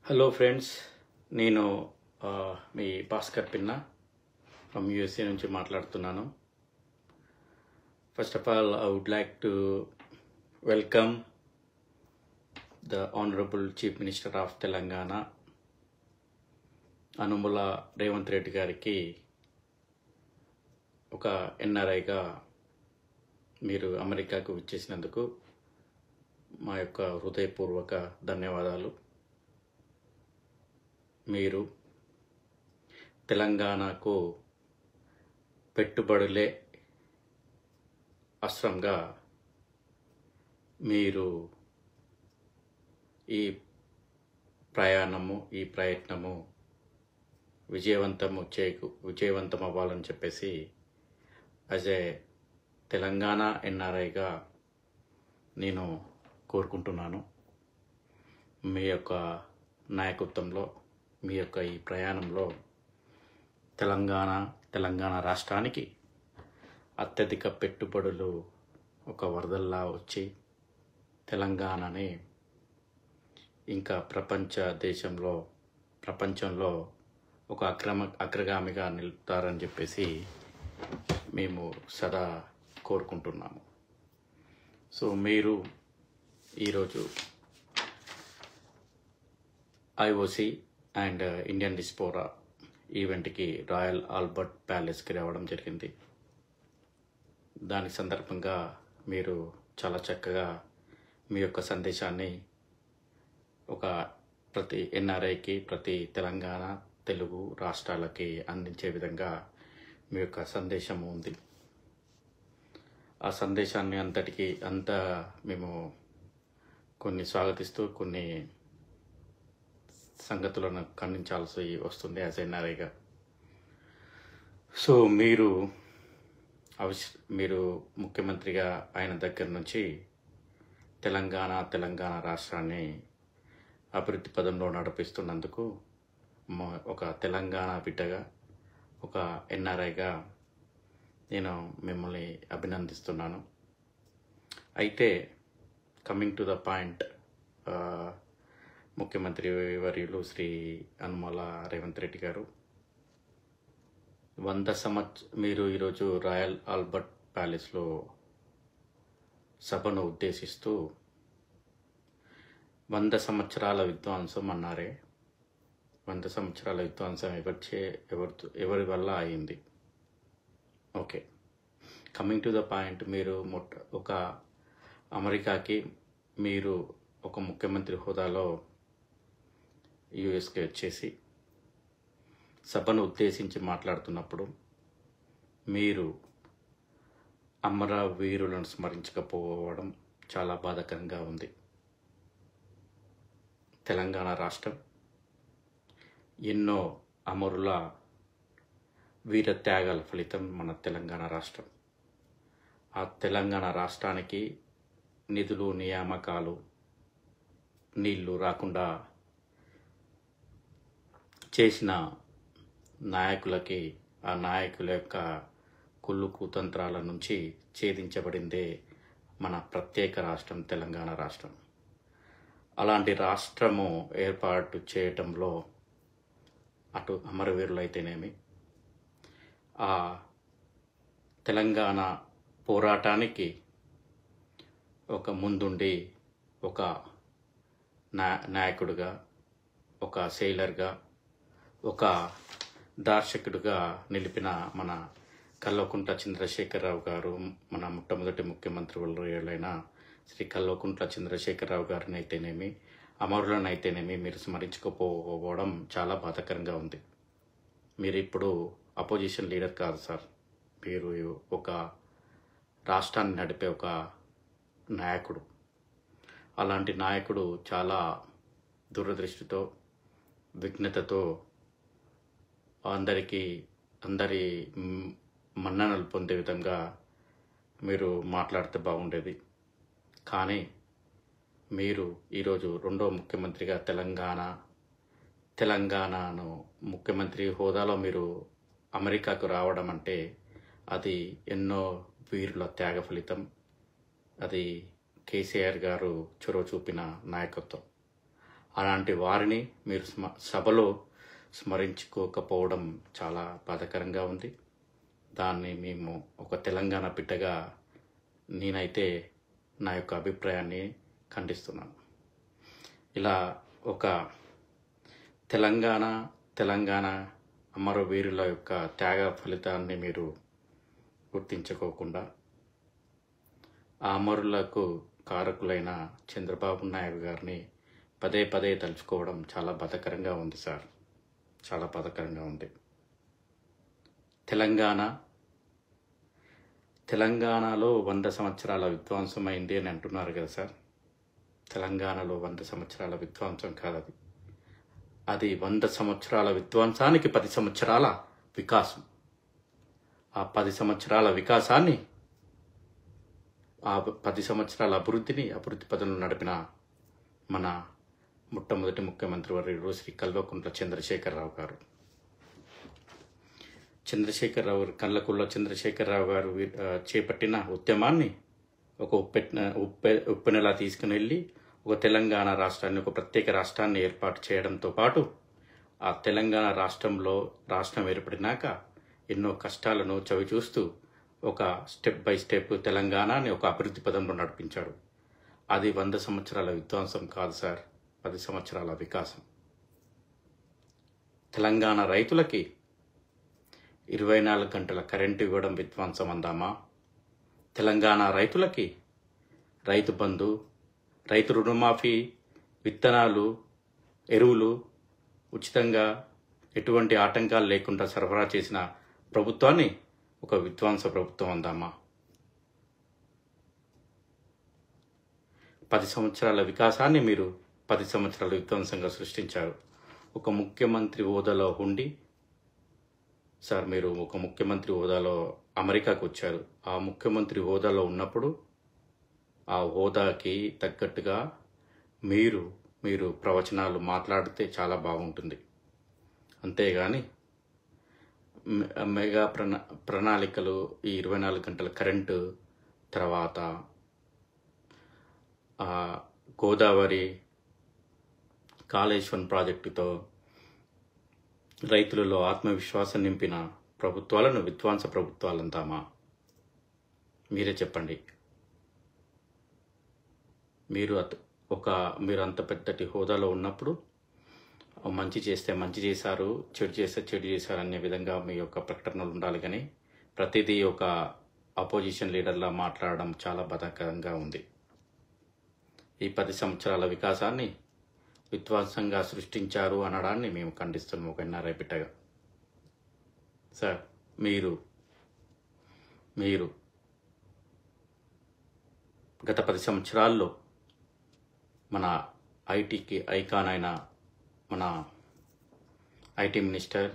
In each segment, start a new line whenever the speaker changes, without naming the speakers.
Hello friends, నేను మీ భాస్కర్ పిన్న from USA నుంచి మాట్లాడుతున్నాను. First of all I would like to welcome the honourable chief minister of Telangana Anumula Revanth Reddy గారికి ఒక ఎన్ఆర్ఐగా మీరు అమెరికాకు విచ్చేసినందుకు మా యొక్క హృదయపూర్వక ధన్యవాదాలు. మీరు తెలంగాణకు పెట్టుబడులే అస్త్రంగా మీరు ఈ ప్రయత్నము విజయవంతం అవ్వాలని చెప్పేసి యాజ్ ఏ తెలంగాణ ఎన్ఆర్ఐగా నేను కోరుకుంటున్నాను. మీ యొక్క నాయకత్వంలో మీ యొక్క ఈ ప్రయాణంలో తెలంగాణ రాష్ట్రానికి అత్యధిక పెట్టుబడులు ఒక వరదల్లా వచ్చి తెలంగాణని ఇంకా ప్రపంచంలో ఒక అగ్రగామిగా నిలుపుతారని చెప్పేసి మేము సదా కోరుకుంటున్నాము. సో మీరు ఈరోజు ఐఓసి అండ్ ఇండియన్ డిస్పోరా ఈవెంట్కి రాయల్ ఆల్బర్ట్ ప్యాలెస్కి రావడం జరిగింది. దాని సందర్భంగా మీరు చాలా చక్కగా మీ యొక్క సందేశాన్ని ప్రతి ఎన్ఆర్ఐకి, ప్రతి తెలంగాణ తెలుగు రాష్ట్రాలకి అందించే విధంగా మీ యొక్క సందేశం ఉంది. ఆ సందేశాన్ని అంతా మేము కొన్ని స్వాగతిస్తూ కొన్ని సంగతులను ఖండించాల్సి వస్తుంది యాజ్ ఎన్ఆర్ఐగా. సో మీరు ముఖ్యమంత్రిగా అయిన దగ్గర నుంచి తెలంగాణ రాష్ట్రాన్ని అభివృద్ధి పదంలో నడిపిస్తున్నందుకు ఒక తెలంగాణ బిడ్డగా, ఒక ఎన్ఆర్ఐగా నేను మిమ్మల్ని అభినందిస్తున్నాను. అయితే కమింగ్ టు ద పాయింట్, ముఖ్యమంత్రి వర్యులు శ్రీ అనుముల రేవంత్ రెడ్డి గారు మీరు ఈరోజు రాయల్ ఆల్బర్ట్ ప్యాలెస్లో సభను ఉద్దేశిస్తూ 100 సంవత్సరాల విధ్వంసం అన్నారే. 100 సంవత్సరాల విధ్వంసం ఎవరి వల్ల అయింది? Okay, coming to the point, మీరు ఒక అమెరికాకి మీరు ఒక ముఖ్యమంత్రి హోదాలో యుఎస్కి వచ్చేసి సభను ఉద్దేశించి మాట్లాడుతున్నప్పుడు మీరు అమరవీరులను స్మరించకపోవడం చాలా బాధాకరంగా ఉంది. తెలంగాణ రాష్ట్రం ఎన్నో అమరుల వీర త్యాగాల ఫలితం మన తెలంగాణ రాష్ట్రం. ఆ తెలంగాణ రాష్ట్రానికి నిధులు, నియామకాలు, నీళ్లు రాకుండా చేసిన నాయకులకి, ఆ నాయకుల యొక్క కుళ్ళు కుతంత్రాల నుంచి ఛేదించబడిందే మన ప్రత్యేక రాష్ట్రం తెలంగాణ రాష్ట్రం. అలాంటి రాష్ట్రము ఏర్పాటు చేయటంలో అటు అమరవీరులైతేనేమి, ఆ తెలంగాణ పోరాటానికి ఒక ముందుండి ఒక నాయకుడిగా, ఒక సెయిలర్గా, ఒక దార్శకుడిగా నిలిపిన మన కల్వకుంట్ల చంద్రశేఖరరావు గారు, మన మొట్టమొదటి ముఖ్యమంత్రి వర్యులైన శ్రీ కల్వకుంట్ల చంద్రశేఖరరావు గారిని అయితేనేమి, అమరులను అయితేనేమి మీరు స్మరించకపోవడం చాలా బాధాకరంగా ఉంది. మీరు ఇప్పుడు అపోజిషన్ లీడర్ కాదు సార్, మీరు ఒక రాష్ట్రాన్ని నడిపే ఒక నాయకుడు. అలాంటి నాయకుడు చాలా దురదృష్టితో, విఘ్నతతో అందరి మన్ననలు పొందే విధంగా మీరు మాట్లాడితే బాగుండేది. కానీ మీరు ఈరోజు రెండో ముఖ్యమంత్రిగా తెలంగాణను ముఖ్యమంత్రి హోదాలో మీరు అమెరికాకు రావడం అంటే అది ఎన్నో వీరుల త్యాగ ఫలితం. అది కేసీఆర్ గారు చొరవ చూపిన నాయకత్వం. అలాంటి వారిని మీరు సభలో స్మరించుకోకపోవడం చాలా బాధాకరంగా ఉంది. దాన్ని మేము ఒక తెలంగాణ బిడ్డగా నేనైతే నా యొక్క అభిప్రాయాన్ని ఖండిస్తున్నాను. ఇలా ఒక తెలంగాణ అమరవీరుల యొక్క త్యాగ ఫలితాన్ని మీరు గుర్తించుకోకుండా ఆ అమరులకు కారకులైన చంద్రబాబు నాయుడు గారిని పదే పదే తలుచుకోవడం చాలా బాధాకరంగా ఉంది సార్. చాలా బాధాకరంగా ఉంది. తెలంగాణలో 100 సంవత్సరాల విధ్వంసమైంది అని అంటున్నారు కదా సార్. తెలంగాణలో 100 సంవత్సరాల విధ్వంసం కాదు అది. అది 100 సంవత్సరాల విధ్వంసానికి 10 సంవత్సరాల వికాసం. ఆ 10 సంవత్సరాల వికాసాన్ని, ఆ 10 సంవత్సరాల అభివృద్ధి పదంలో నడిపిన మన మొట్టమొదటి ముఖ్యమంత్రి వర్యుడు శ్రీ కల్వకుంట్ల చంద్రశేఖరరావు గారు. కల్వకుంట్ల చంద్రశేఖరరావు గారు చేపట్టిన ఉద్యమాన్ని ఒక ఉప్పెనలా తీసుకుని వెళ్ళి ఒక తెలంగాణ రాష్ట్రాన్ని, ఒక ప్రత్యేక రాష్ట్రాన్ని ఏర్పాటు చేయడంతో పాటు ఆ తెలంగాణ రాష్ట్రం ఏర్పడినాక ఎన్నో కష్టాలను చవిచూస్తూ ఒక స్టెప్ బై స్టెప్ తెలంగాణని ఒక అభివృద్ధి పదంలో నడిపించాడు. అది 100 సంవత్సరాల విధ్వంసం కాదు సార్, 10 సంవత్సరాల వికాసం. తెలంగాణ రైతులకి 24 గంటల కరెంటు ఇవ్వడం విధ్వంసం అందామా? తెలంగాణ రైతులకి రైతు బంధు, రైతు రుణమాఫీ, విత్తనాలు, ఎరువులు ఉచితంగా ఎటువంటి ఆటంకాలు లేకుండా సరఫరా చేసిన ప్రభుత్వాన్ని ఒక విధ్వంస ప్రభుత్వం అందామా? 10 సంవత్సరాల వికాసాన్ని మీరు 10 సంవత్సరాల విధ్వంసంగా సృష్టించారు. ఒక ముఖ్యమంత్రి హోదాలో ఉండి సార్, మీరు ఒక ముఖ్యమంత్రి హోదాలో అమెరికాకు వచ్చారు. ఆ ముఖ్యమంత్రి హోదాలో ఉన్నప్పుడు ఆ హోదాకి తగ్గట్టుగా మీరు ప్రవచనాలు మాట్లాడితే చాలా బాగుంటుంది. అంతేగాని మెగా ప్రణాళికలు, ఈ 24 గంటల కరెంటు, తర్వాత గోదావరి కాళేశ్వరం ప్రాజెక్టుతో రైతులలో ఆత్మవిశ్వాసం నింపిన ప్రభుత్వాలను విధ్వంస ప్రభుత్వాలంతామా? మీరే చెప్పండి. మీరు అంత పెద్దటి హోదాలో ఉన్నప్పుడు మంచి చేస్తే మంచి చేశారు, చెడు చేస్తే చెడు చేశారు అనే విధంగా మీ యొక్క ప్రకటనలు ఉండాలి. కానీ ప్రతిదీ ఒక అపోజిషన్ లీడర్లా మాట్లాడడం చాలా బాధాకరంగా ఉంది. ఈ 10 సంవత్సరాల వికాసాన్ని విధ్వంసంగా సృష్టించారు అనడాన్ని మేము ఖండిస్తున్నాం ఒక ఎన్ఆర్ఐ బిడ్డగా. సార్, మీరు గత 10 సంవత్సరాల్లో మన ఐటీకి ఐకాన్ అయిన మన ఐటీ మినిస్టర్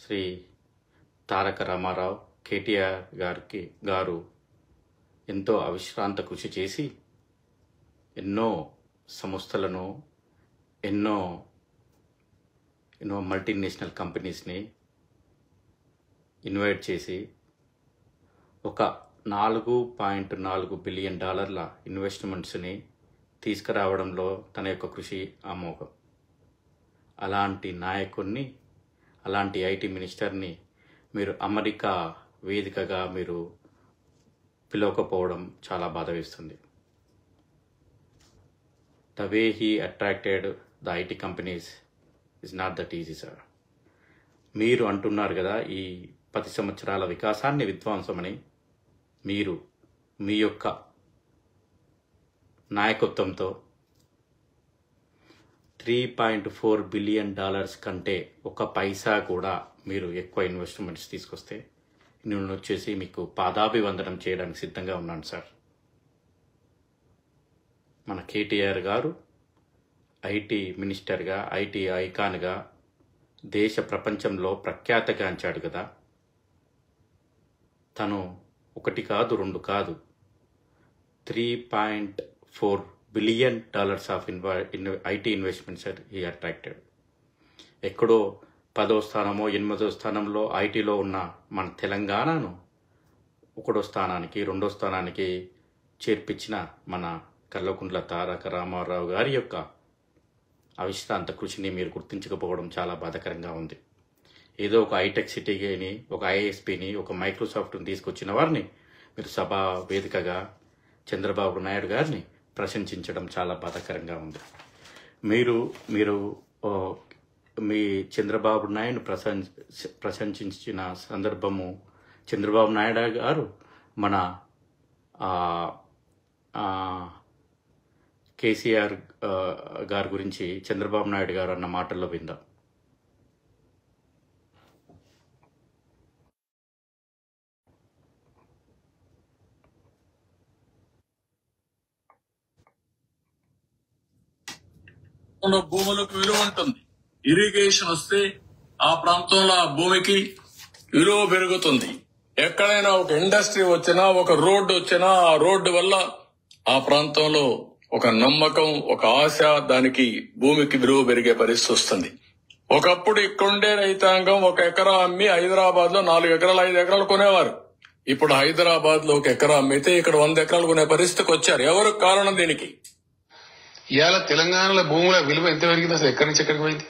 శ్రీ తారక రామారావు కేటీఆర్ గారు ఎంతో అవిశ్రాంత కృషి చేసి ఎన్నో సంస్థలను, ఎన్నో మల్టీనేషనల్ కంపెనీస్ని ఇన్వైట్ చేసి ఒక $4.4 బిలియన్ ఇన్వెస్ట్మెంట్స్ని తీసుకురావడంలో తన యొక్క కృషి అమోఘం. అలాంటి నాయకుడిని, అలాంటి ఐటీ మినిస్టర్ని మీరు అమెరికా వేదికగా మీరు పిలవకపోవడం చాలా బాధ వేస్తుంది. The way he attracted the IT companies is not that easy, sir. మీరు అంటున్నారు కదా ఈ 10 సంవత్సరాల వికాసాన్ని విధ్వంసమని. మీరు మీ యొక్క నాయకత్వంతో $3.4 బిలియన్ కంటే ఒక పైసా కూడా మీరు ఎక్కువ ఇన్వెస్ట్మెంట్స్ తీసుకొస్తే నేను వచ్చేసి మీకు పాదాభివందనం చేయడానికి సిద్ధంగా ఉన్నాను సార్. మన కేటీఆర్ గారు ఐటీ మినిస్టర్గా, ఐటీ ఐకాన్గా దేశ ప్రపంచంలో ప్రఖ్యాతగాంచాడు కదా. తను 1 కాదు 2 కాదు $3.4 billion of IT investments he attracted. ఎక్కడో 10వ స్థానమో 8వ స్థానంలో ఐటీలో ఉన్న మన తెలంగాణను 1వ స్థానానికి 2వ స్థానానికి చేర్పించిన మన కల్వకుంట్ల తారక రామారావు గారి యొక్క అవిశ్రాంత కృషిని మీరు గుర్తించకపోవడం చాలా బాధాకరంగా ఉంది. ఏదో ఒక హైటెక్ సిటీని, ఒక ఐఎస్పిని, ఒక మైక్రోసాఫ్ట్ని తీసుకొచ్చిన వారిని మీరు సభా వేదికగా చంద్రబాబు నాయుడు గారిని ప్రశంసించడం చాలా బాధాకరంగా ఉంది. మీరు మీ చంద్రబాబు నాయుడు ప్రశంసించిన సందర్భము, చంద్రబాబు నాయుడు గారు మన కేసీఆర్ గారి గురించి చంద్రబాబు నాయుడు గారు అన్న మాటల్లో విందాం.
భూములకు విలువ ఉంటుంది. ఇరిగేషన్ వస్తే ఆ ప్రాంతంలో ఆ భూమికి విలువ పెరుగుతుంది. ఎక్కడైనా ఒక ఇండస్ట్రీ వచ్చినా, ఒక రోడ్డు వచ్చినా, ఆ రోడ్డు వల్ల ఆ ప్రాంతంలో ఒక నమ్మకం, ఒక ఆశ, దానికి భూమికి విలువ పెరిగే పరిస్థితి వస్తుంది. ఒకప్పుడు ఇక్కడుండే రైతాంగం ఒక ఎకరా అమ్మి హైదరాబాద్ లో 4 ఎకరాలు 5 ఎకరాలు కొనేవారు. ఇప్పుడు హైదరాబాద్ లో ఒక ఎకరా అమ్మితే ఇక్కడ 100 ఎకరాలు కొనే పరిస్థితికి వచ్చారు. ఎవరు కారణం దీనికి?
ఇవాళ తెలంగాణలో భూముల విలువ ఎంత పెరిగింది? అసలు ఎక్కడి నుంచి ఎక్కడికి పోయింది?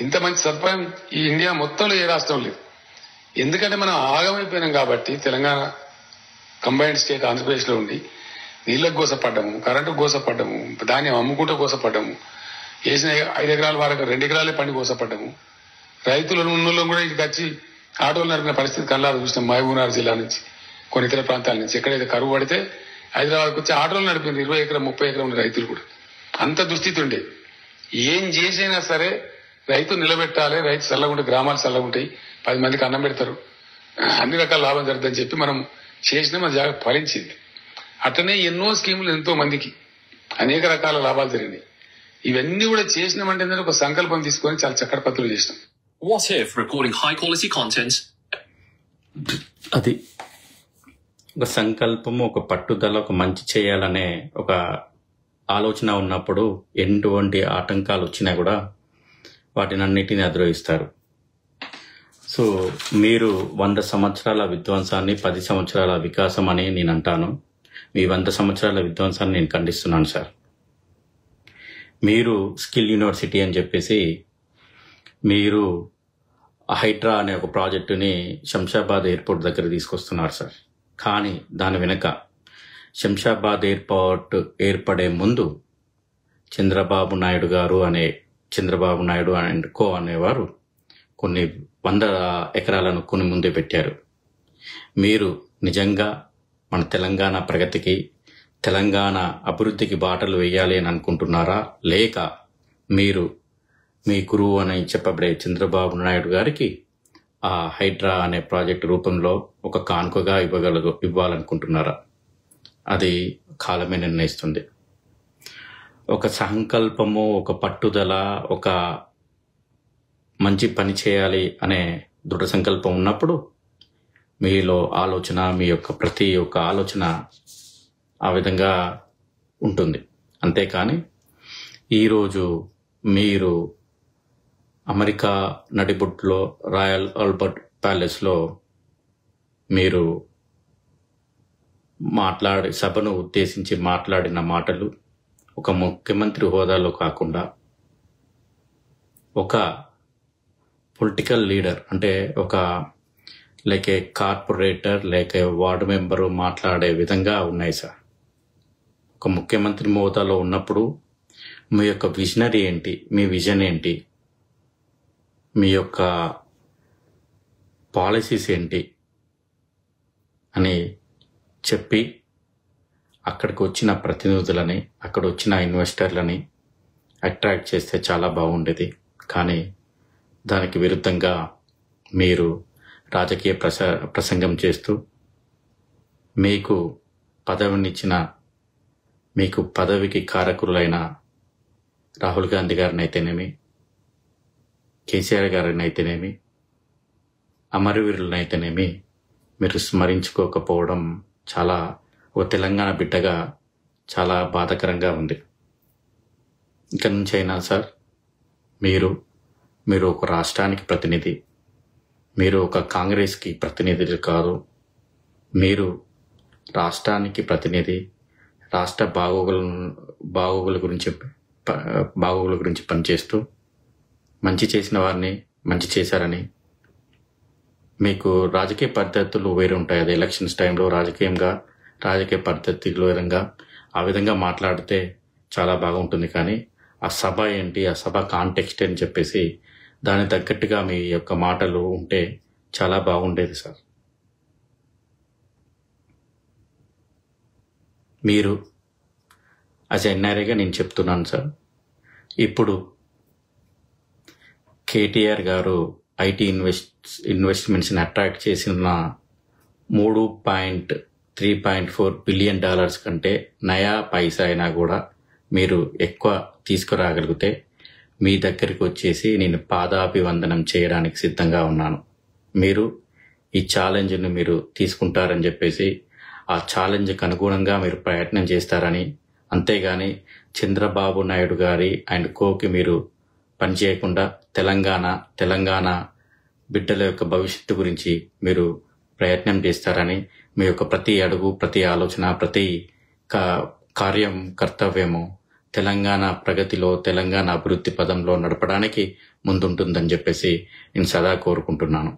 ఇంత మంచి సదుపాయం ఈ ఇండియా మొత్తంలో ఏ రాష్ట్రం లేదు. ఎందుకంటే మనం ఆగమైపోయినాం కాబట్టి. తెలంగాణ కంబైన్డ్ స్టేట్ ఆంధ్రప్రదేశ్ లో ఉండి నీళ్లకు గోసపడ్డము, కరెంటు గోసపడ్డము, ధాన్యం అమ్ముకుంటూ గోసపడ్డము, వేసిన 5 ఎకరాల వరకు 2 ఎకరాలే పండి గోసపడ్డము. రైతులు ఉన్నోళ్ళు కూడా ఇక్కడికి వచ్చి ఆటోలు నడిపిన పరిస్థితి కల్లారు చూసినాం. మహబూబ్నగర్ జిల్లా నుంచి, కొన్ని ఇతర ప్రాంతాల నుంచి ఎక్కడైతే కరువు పడితే హైదరాబాద్కి వచ్చి ఆటోలు నడిపింది 20 ఎకరం 30 ఎకరం ఉన్న రైతులు కూడా. అంత దుస్థితి ఉండేది. ఏం చేసైనా సరే రైతు నిలబెట్టాలి, రైతు చల్లగుంటే గ్రామాలు చల్లగుంటాయి, 10 మందికి అన్నం పెడతారు, అన్ని రకాల లాభం జరుగుతుందని చెప్పి మనం చేసిన మన జాగ్రత్త ఫలించింది. అట్లనే ఎన్నో స్కీములు ఎంతో మందికి అనేక రకాల లాభాలు జరిగినాయి. ఇవన్నీ కూడా చేసినామంటే ఒక సంకల్పం తీసుకొని చాలా చక్కటి పద్ధతులు చేసినాం.
What if recording high quality content?
అది ఒక సంకల్పము, ఒక పట్టుదల, ఒక మంచి చేయాలనే ఒక ఆలోచన ఉన్నప్పుడు ఎటువంటి ఆటంకాలు వచ్చినా కూడా వాటిని అన్నిటిని అధిరోహిస్తారు. సో మీరు 100 సంవత్సరాల విధ్వంసాన్ని 10 సంవత్సరాల వికాసం అని నేను అంటాను. మీ 100 సంవత్సరాల విధ్వంసాన్ని నేను ఖండిస్తున్నాను సార్. మీరు స్కిల్ యూనివర్సిటీ అని చెప్పేసి మీరు హైడ్రా అనే ఒక ప్రాజెక్టుని శంషాబాద్ ఎయిర్పోర్ట్ దగ్గర తీసుకొస్తున్నారు సార్. కానీ దాని వెనుక శంషాబాద్ ఎయిర్పోర్ట్ ఏర్పడే ముందు చంద్రబాబు నాయుడు అండ్ కో అనేవారు కొన్ని 100 ఎకరాలను కొని ముందే పెట్టారు. మీరు నిజంగా మన తెలంగాణ ప్రగతికి, తెలంగాణ అభివృద్ధికి బాటలు వేయాలి అని అనుకుంటున్నారా, లేక మీరు మీ గురువు అని చెప్పబడే చంద్రబాబు నాయుడు గారికి ఆ హైడ్రా అనే ప్రాజెక్టు రూపంలో ఒక కానుకగా ఇవ్వాలనుకుంటున్నారా? అది కాలమే నిర్ణయిస్తుంది. ఒక సంకల్పము, ఒక పట్టుదల, ఒక మంచి పని చేయాలి అనే దృఢ సంకల్పం ఉన్నప్పుడు మీలో ఆలోచన, మీ యొక్క ప్రతి ఒక్క ఆలోచన ఆ విధంగా ఉంటుంది. అంతేకాని ఈరోజు మీరు అమెరికా నడిబొట్టులో రాయల్ ఆల్బర్ట్ ప్యాలెస్లో మీరు సభను ఉద్దేశించి మాట్లాడిన మాటలు ఒక ముఖ్యమంత్రి హోదాలో కాకుండా ఒక పొలిటికల్ లీడర్, అంటే ఒక లైక్ ఏ కార్పొరేటర్, లైక్ ఏ వార్డు మెంబరు మాట్లాడే విధంగా ఉన్నాయి సార్. ఒక ముఖ్యమంత్రి హోదాలో ఉన్నప్పుడు మీ యొక్క విజనరీ ఏంటి, మీ విజన్ ఏంటి, మీ యొక్క పాలసీస్ ఏంటి అని చెప్పి అక్కడికి వచ్చిన ప్రతినిధులని, అక్కడ వచ్చిన ఇన్వెస్టర్లని అట్రాక్ట్ చేస్తే చాలా బాగుండేది. కానీ దానికి విరుద్ధంగా మీరు రాజకీయ ప్రసంగం చేస్తూ మీకు పదవినిచ్చిన, మీకు పదవికి కారకులైన రాహుల్ గాంధీ గారిని అయితేనేమి, కేసీఆర్ గారిని అయితేనేమి, అమరవీరులను అయితేనేమి మీరు స్మరించుకోకపోవడం చాలా ఒక తెలంగాణ బిడ్డగా చాలా బాధాకరంగా ఉంది. ఇక నుంచి అయినా సార్ మీరు ఒక రాష్ట్రానికి ప్రతినిధి, మీరు ఒక కాంగ్రెస్కి ప్రతినిధి కాదు, మీరు రాష్ట్రానికి ప్రతినిధి. రాష్ట్ర బాగోగుల గురించి బాగోగుల గురించి పనిచేస్తూ మంచి చేసిన వారిని మంచి చేశారని, మీకు రాజకీయ పద్ధతులు వేరే ఉంటాయి. అది ఎలక్షన్స్ టైంలో రాజకీయ పద్ధతిలో విధంగా ఆ విధంగా మాట్లాడితే చాలా బాగుంటుంది. కానీ ఆ సభ ఏంటి, ఆ సభ కాంటెక్స్ట్ అని చెప్పేసి దానికి తగ్గట్టుగా మీ యొక్క మాటలు ఉంటే చాలా బాగుండేది సార్. మీరు యాజ్ ఎన్ఆర్ఐగా నేను చెప్తున్నాను సార్, ఇప్పుడు కేటీఆర్ గారు ఐటీ ఇన్వెస్ట్మెంట్స్ని అట్రాక్ట్ చేసిన $3.4 బిలియన్ కంటే నయా పైసా అయినా కూడా మీరు ఎక్కువ తీసుకురాగలిగితే మీ దగ్గరికి వచ్చేసి నేను పాదాభివందనం చేయడానికి సిద్ధంగా ఉన్నాను. మీరు ఈ ఛాలెంజ్ని మీరు తీసుకుంటారని చెప్పేసి, ఆ ఛాలెంజ్కి అనుగుణంగా మీరు ప్రయత్నం చేస్తారని, అంతేగాని చంద్రబాబు నాయుడు గారి అండ్ కోకి మీరు పనిచేయకుండా తెలంగాణ బిడ్డల యొక్క భవిష్యత్తు గురించి మీరు ప్రయత్నం చేస్తారని, మీ యొక్క ప్రతి అడుగు, ప్రతి ఆలోచన, ప్రతి కార్యం, కర్తవ్యము తెలంగాణ ప్రగతిలో, తెలంగాణ అభివృద్ధి పదంలో నడపడానికి ముందుంటుందని చెప్పేసి నేను సదా కోరుకుంటున్నాను.